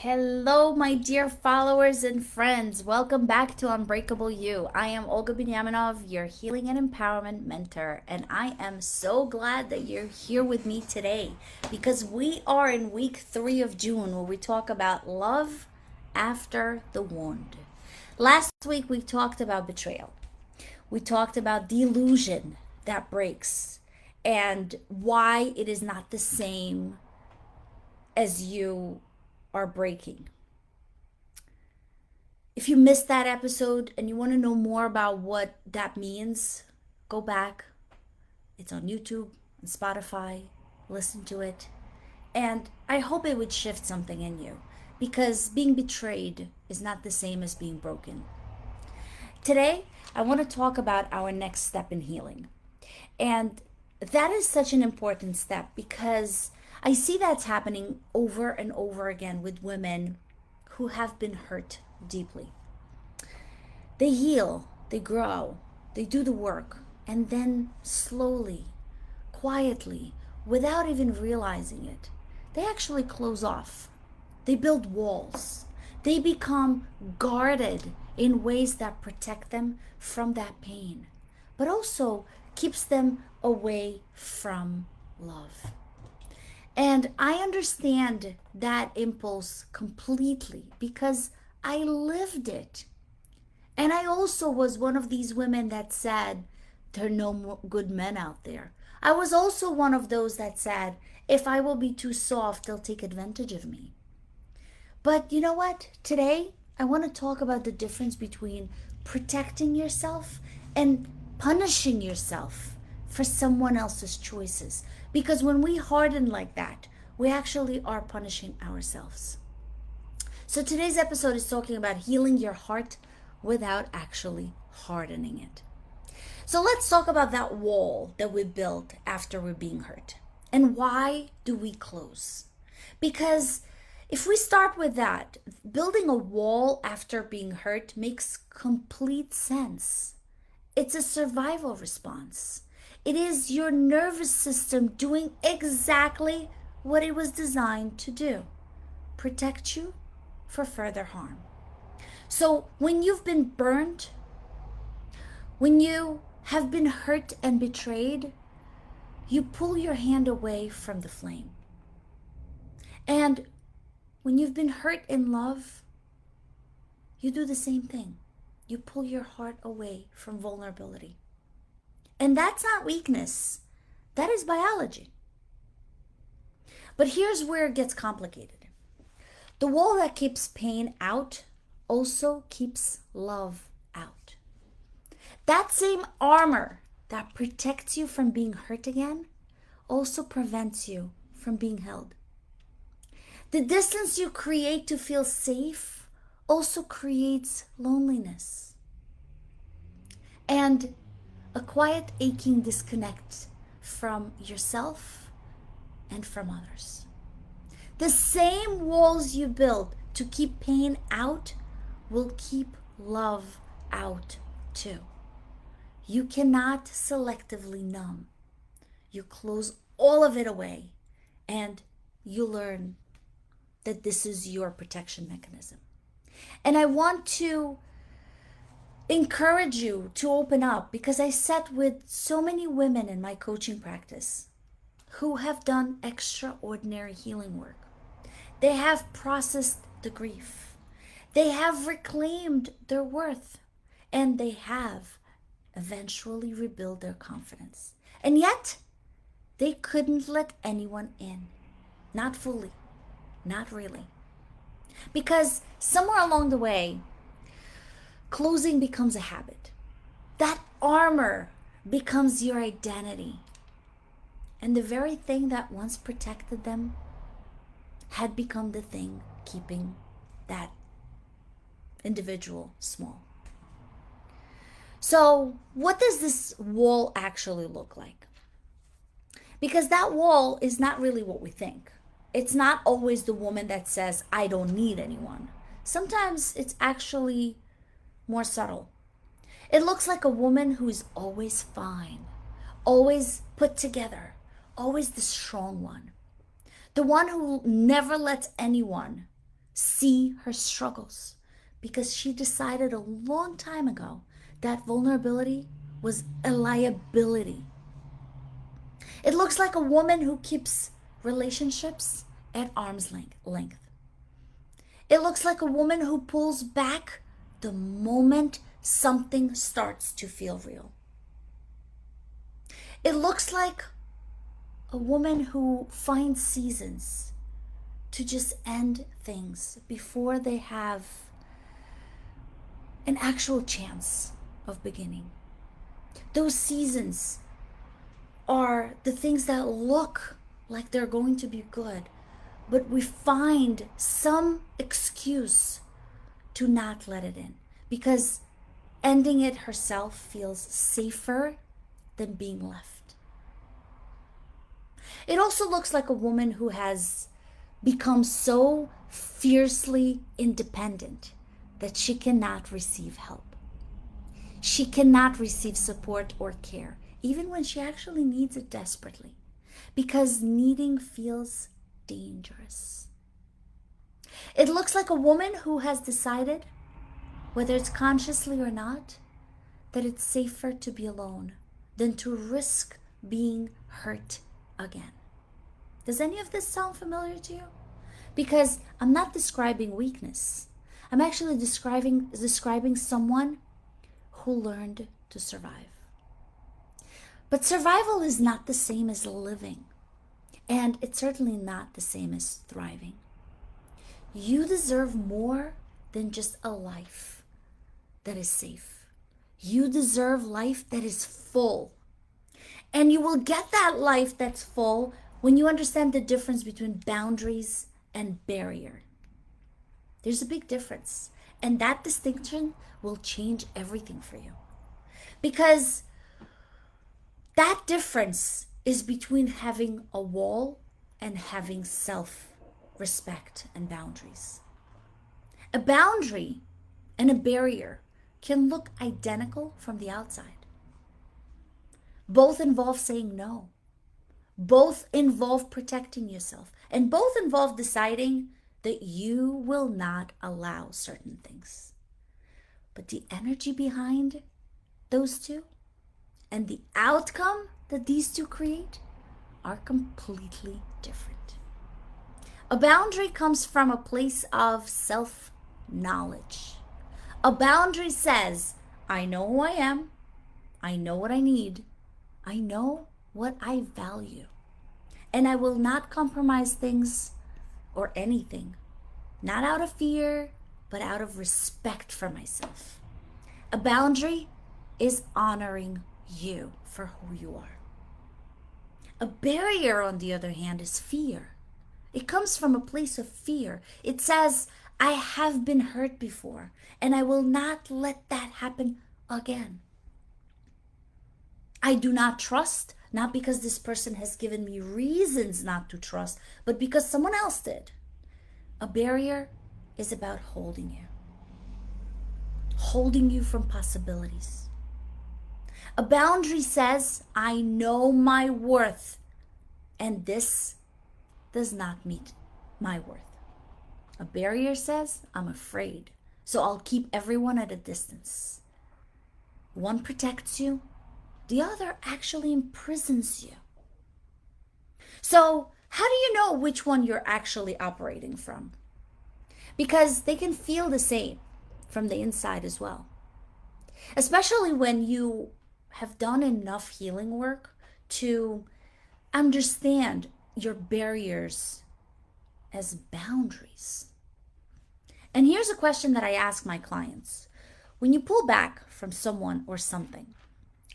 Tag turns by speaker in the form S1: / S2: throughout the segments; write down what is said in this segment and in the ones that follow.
S1: Hello, my dear followers and friends. Welcome back to Unbreakable-You. I am Olga Benyaminov, your healing and empowerment mentor, and I am so glad that you're here with me today because we are in week 3 of June where we talk about love after the wound. Last week we talked about betrayal. We talked about the illusion that breaks and why it is not the same as you are breaking. If you missed that episode and you want to know more about what that means, go back. It's on YouTube and Spotify. Listen to it. And I hope it would shift something in you because being betrayed is not the same as being broken. Today, I want to talk about our next step in healing. And that is such an important step because I see that's happening over and over again with women who have been hurt deeply. They heal, they grow, they do the work, and then slowly, quietly, without even realizing it, they actually close off. They build walls. They become guarded in ways that protect them from that pain, but also keeps them away from love. And I understand that impulse completely because I lived it. And I also was one of these women that said, there are no good men out there. I was also one of those that said, if I will be too soft, they'll take advantage of me. But you know what? Today, I want to talk about the difference between protecting yourself and punishing yourself for someone else's choices. Because when we harden like that, we actually are punishing ourselves. So today's episode is talking about healing your heart without actually hardening it. So let's talk about that wall that we built after we're being hurt. And why do we close? Because if we start with that, building a wall after being hurt makes complete sense. It's a survival response. It is your nervous system doing exactly what it was designed to do: protect you for further harm. So when you've been burned, when you have been hurt and betrayed, you pull your hand away from the flame. And when you've been hurt in love, you do the same thing. You pull your heart away from vulnerability. And that's not weakness. That is biology. But here's where it gets complicated. The wall that keeps pain out also keeps love out. That same armor that protects you from being hurt again also prevents you from being held. The distance you create to feel safe also creates loneliness. And a quiet aching disconnect from yourself and from others. The same walls you build to keep pain out will keep love out too. You cannot selectively numb. You close all of it away and you learn that this is your protection mechanism. And I want to encourage you to open up because I sat with so many women in my coaching practice who have done extraordinary healing work. They have processed the grief. They have reclaimed their worth. And they have eventually rebuilt their confidence. And yet, they couldn't let anyone in. Not fully. Not really. Because somewhere along the way, closing becomes a habit. That armor becomes your identity. And the very thing that once protected them had become the thing keeping that individual small. So, what does this wall actually look like? Because that wall is not really what we think. It's not always the woman that says, I don't need anyone. Sometimes it's actually more subtle. It looks like a woman who's always fine, always put together, always the strong one, the one who never lets anyone see her struggles, because she decided a long time ago that vulnerability was a liability. It looks like a woman who keeps relationships at arm's length. It looks like a woman who pulls back the moment something starts to feel real. It looks like a woman who finds seasons to just end things before they have an actual chance of beginning. Those seasons are the things that look like they're going to be good, but we find some excuse to not let it in, because ending it herself feels safer than being left. It also looks like a woman who has become so fiercely independent that she cannot receive help. She cannot receive support or care, even when she actually needs it desperately, because needing feels dangerous. It looks like a woman who has decided, whether it's consciously or not, that it's safer to be alone than to risk being hurt again. Does any of this sound familiar to you? Because I'm not describing weakness. I'm actually describing someone who learned to survive. But survival is not the same as living, and it's certainly not the same as thriving. You deserve more than just a life that is safe. You deserve life that is full. And you will get that life that's full when you understand the difference between boundaries and barrier. There's a big difference. And that distinction will change everything for you. Because that difference is between having a wall and having self-respect and boundaries. A boundary and a barrier can look identical from the outside. Both involve saying no. Both involve protecting yourself. And both involve deciding that you will not allow certain things. But the energy behind those two and the outcome that these two create are completely different. A boundary comes from a place of self-knowledge. A boundary says, I know who I am, I know what I need, I know what I value, and I will not compromise things or anything, not out of fear, but out of respect for myself. A boundary is honoring you for who you are. A barrier, on the other hand, is fear. It comes from a place of fear. It says, I have been hurt before, and I will not let that happen again. I do not trust, not because this person has given me reasons not to trust, but because someone else did. A barrier is about holding you from possibilities. A boundary says, I know my worth, and this does not meet my worth. A barrier says, I'm afraid, so I'll keep everyone at a distance. One protects you, the other actually imprisons you. So, how do you know which one you're actually operating from? Because they can feel the same from the inside as well. Especially when you have done enough healing work to understand your barriers as boundaries. And here's a question that I ask my clients. When you pull back from someone or something,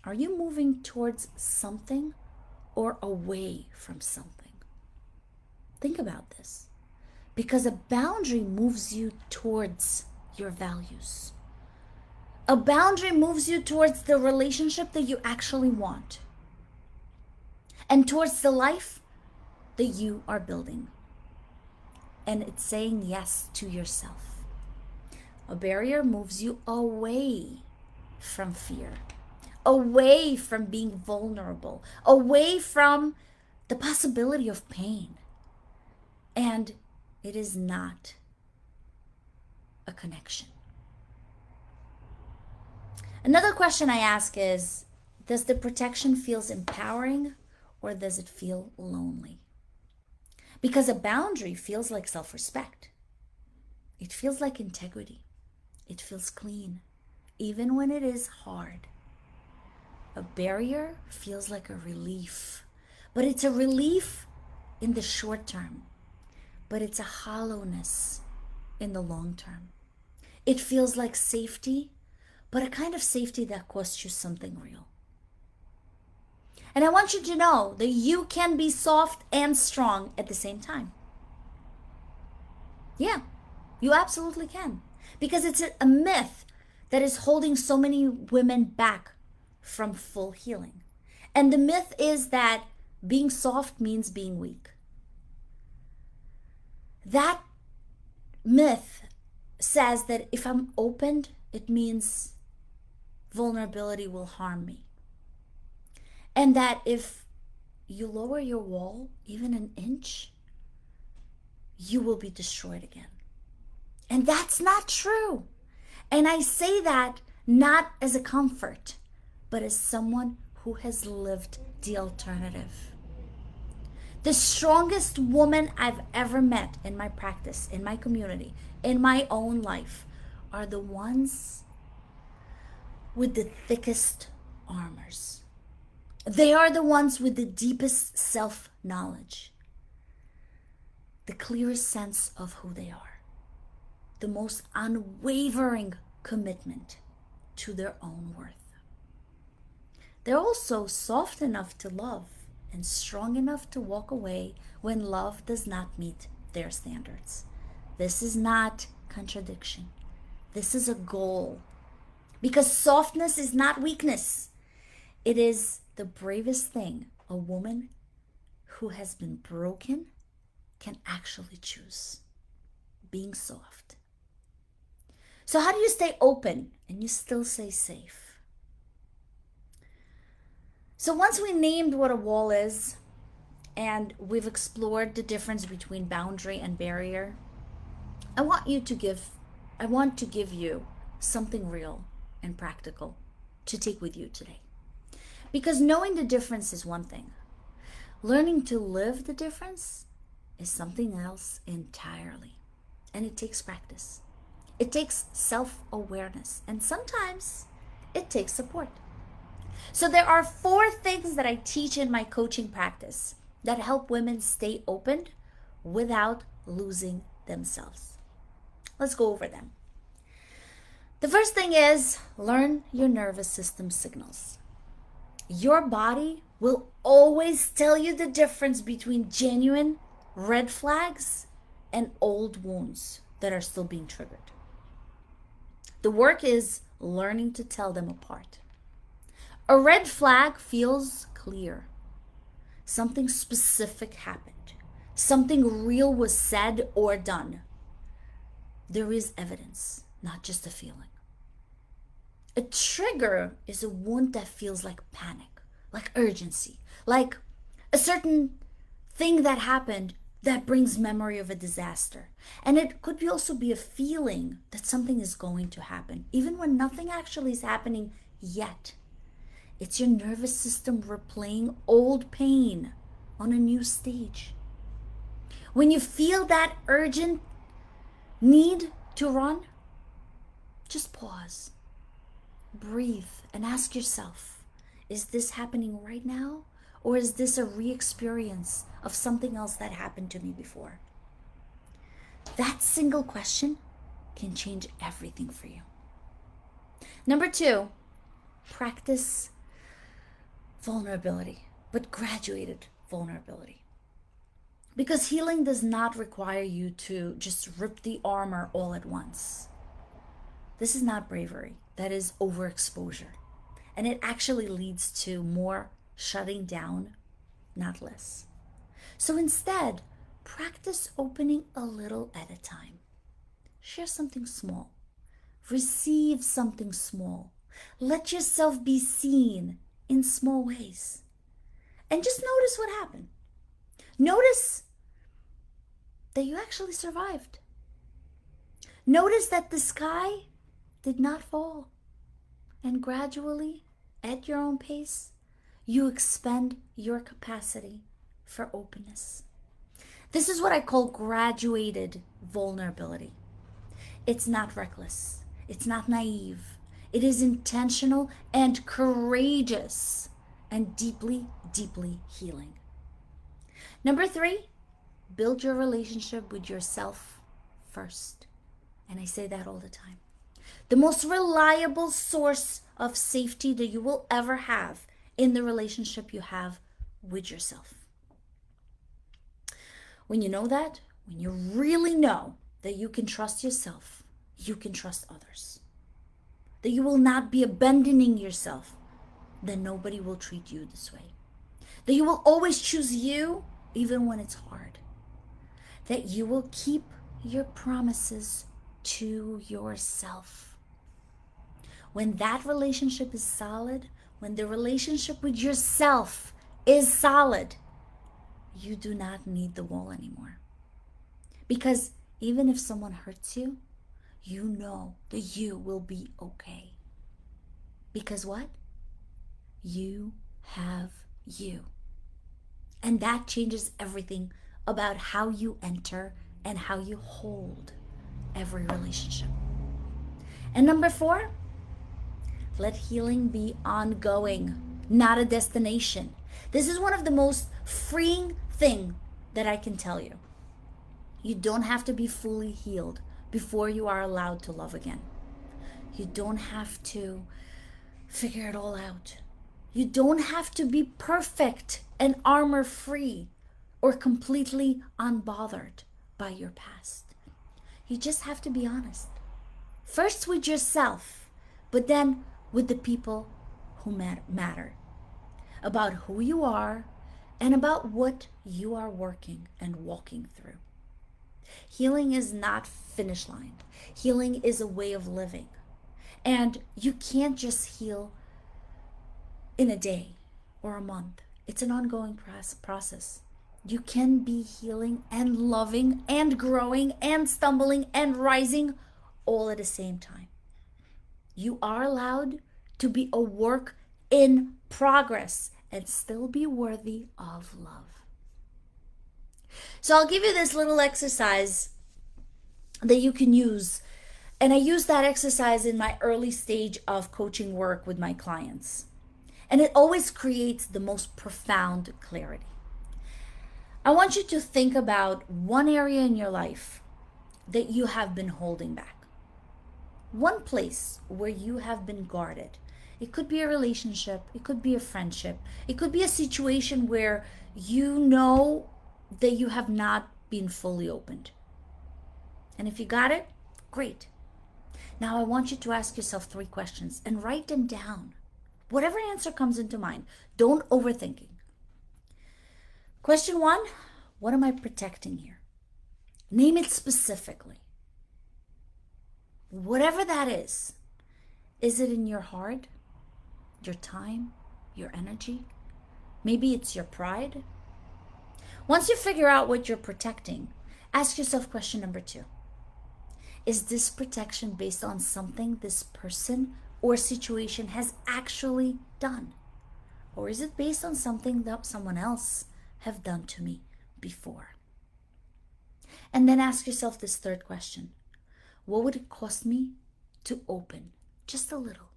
S1: are you moving towards something or away from something? Think about this. Because a boundary moves you towards your values. A boundary moves you towards the relationship that you actually want, and towards the life that you are building. And it's saying yes to yourself. A barrier moves you away from fear, away from being vulnerable, away from the possibility of pain. And it is not a connection. Another question I ask is, does the protection feels empowering or does it feel lonely? Because a boundary feels like self-respect. It feels like integrity. It feels clean, even when it is hard. A barrier feels like a relief, but it's a relief in the short term, but it's a hollowness in the long term. It feels like safety, but a kind of safety that costs you something real. And I want you to know that you can be soft and strong at the same time. Yeah, you absolutely can. Because it's a myth that is holding so many women back from full healing. And the myth is that being soft means being weak. That myth says that if I'm opened, it means vulnerability will harm me. And that if you lower your wall even an inch, you will be destroyed again. And that's not true. And I say that not as a comfort, but as someone who has lived the alternative. The strongest woman I've ever met in my practice, in my community, in my own life, are the ones with the thickest armors. They are the ones with the deepest self-knowledge, the clearest sense of who they are, the most unwavering commitment to their own worth. They're also soft enough to love and strong enough to walk away when love does not meet their standards. This is not contradiction. This is a goal. Because softness is not weakness. It is the bravest thing a woman who has been broken can actually choose. Being soft. So how do you stay open and you still stay safe? So once we named what a wall is, and we've explored the difference between boundary and barrier, I want to give you something real and practical to take with you today. Because knowing the difference is one thing. Learning to live the difference is something else entirely. And it takes practice. It takes self-awareness. And sometimes it takes support. So there are 4 things that I teach in my coaching practice that help women stay open without losing themselves. Let's go over them. The first thing is learn your nervous system signals. Your body will always tell you the difference between genuine red flags and old wounds that are still being triggered. The work is learning to tell them apart. A red flag feels clear. Something specific happened. Something real was said or done. There is evidence, not just a feeling. A trigger is a wound that feels like panic, like urgency, like a certain thing that happened that brings memory of a disaster. And it could also be a feeling that something is going to happen, even when nothing actually is happening yet. It's your nervous system replaying old pain on a new stage. When you feel that urgent need to run, just pause, breathe, and ask yourself, is this happening right now? Or is this a re-experience of something else that happened to me before? That single question can change everything for you. Number 2, practice vulnerability, but graduated vulnerability. Because healing does not require you to just rip the armor all at once. This is not bravery. That is overexposure. And it actually leads to more shutting down, not less. So instead, practice opening a little at a time. Share something small. Receive something small. Let yourself be seen in small ways. And just notice what happened. Notice that you actually survived. Notice that the sky did not fall. And gradually, at your own pace, you expand your capacity for openness. This is what I call graduated vulnerability. It's not reckless, it's not naive, it is intentional and courageous and deeply, deeply healing. Number 3, build your relationship with yourself first. And I say that all the time. The most reliable source of safety that you will ever have in the relationship you have with yourself. When you know that, when you really know that you can trust yourself, you can trust others. That you will not be abandoning yourself, then nobody will treat you this way. That you will always choose you even when it's hard. That you will keep your promises to yourself. When that relationship is solid, when the relationship with yourself is solid, you do not need the wall anymore. Because even if someone hurts you, you know that you will be okay. Because what? You have you. And that changes everything about how you enter and how you hold every relationship. And number 4, let healing be ongoing, not a destination. This is one of the most freeing things that I can tell you. You don't have to be fully healed before you are allowed to love again. You don't have to figure it all out. You don't have to be perfect and armor-free or completely unbothered by your past. You just have to be honest. First with yourself, but then with the people who matter. About who you are and about what you are working and walking through. Healing is not finish line. Healing is a way of living. And you can't just heal in a day or a month. It's an ongoing process. You can be healing and loving and growing and stumbling and rising all at the same time. You are allowed to be a work in progress and still be worthy of love. So I'll give you this little exercise that you can use. And I use that exercise in my early stage of coaching work with my clients. And it always creates the most profound clarity. I want you to think about one area in your life that you have been holding back. One place where you have been guarded. It could be a relationship, it could be a friendship, it could be a situation where you know that you have not been fully opened. And if you got it, great. Now I want you to ask yourself 3 questions and write them down. Whatever answer comes into mind, don't overthinking. Question 1, what am I protecting here? Name it specifically. Whatever that is it in your heart, your time, your energy? Maybe it's your pride. Once you figure out what you're protecting, ask yourself question number 2. Is this protection based on something this person or situation has actually done? Or is it based on something that someone else have done to me before? And then ask yourself this 3rd question. What would it cost me to open just a little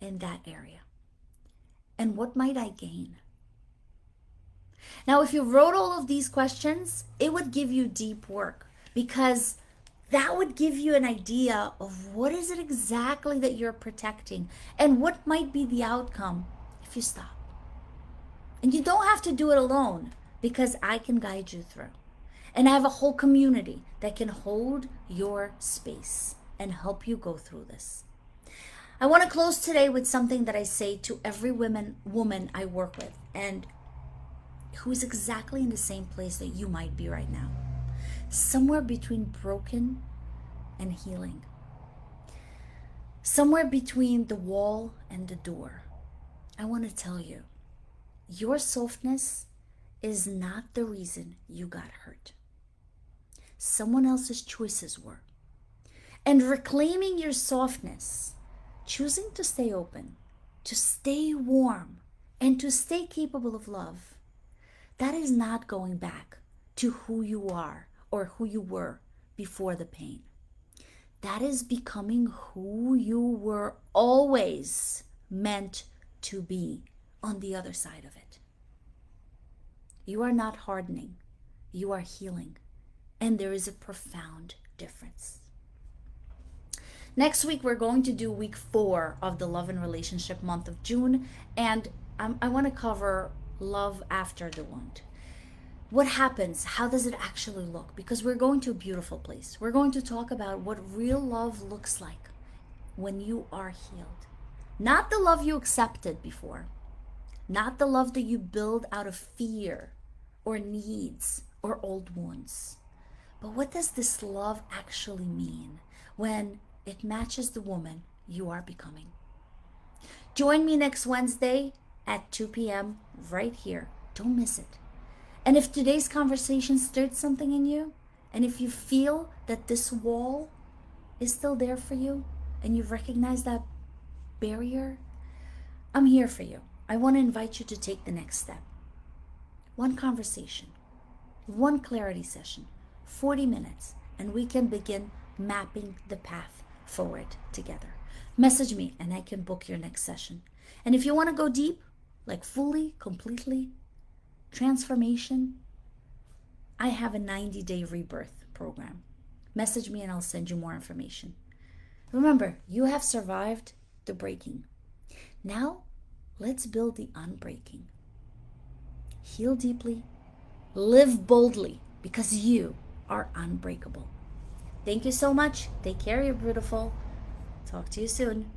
S1: in that area? And what might I gain? Now, if you wrote all of these questions, it would give you deep work, because that would give you an idea of what is it exactly that you're protecting and what might be the outcome if you stop. And you don't have to do it alone, because I can guide you through. And I have a whole community that can hold your space and help you go through this. I want to close today with something that I say to every woman I work with, and who is exactly in the same place that you might be right now. Somewhere between broken and healing. Somewhere between the wall and the door. I want to tell you, your softness is not the reason you got hurt. Someone else's choices were. And reclaiming your softness, choosing to stay open, to stay warm, and to stay capable of love, that is not going back to who you are or who you were before the pain. That is becoming who you were always meant to be on the other side of it. You are not hardening, you are healing. And there is a profound difference. Next week, we're going to do week 4 of the Love and Relationship month of June. And I want to cover love after the wound. What happens? How does it actually look? Because we're going to a beautiful place. We're going to talk about what real love looks like when you are healed. Not the love you accepted before, not the love that you build out of fear or needs or old wounds. But what does this love actually mean when it matches the woman you are becoming? Join me next Wednesday at 2 p.m. right here. Don't miss it. And if today's conversation stirred something in you, and if you feel that this wall is still there for you, and you've recognized that barrier, I'm here for you. I want to invite you to take the next step. One conversation, one clarity session, 40 minutes, and we can begin mapping the path forward together. Message me and I can book your next session. And if you want to go deep, like fully, completely, transformation, I have a 90-day rebirth program. Message me and I'll send you more information. Remember, you have survived the breaking. Now, let's build the unbreaking. Heal deeply, live boldly, because you are unbreakable. Thank you so much. Take care, you're beautiful. Talk to you soon.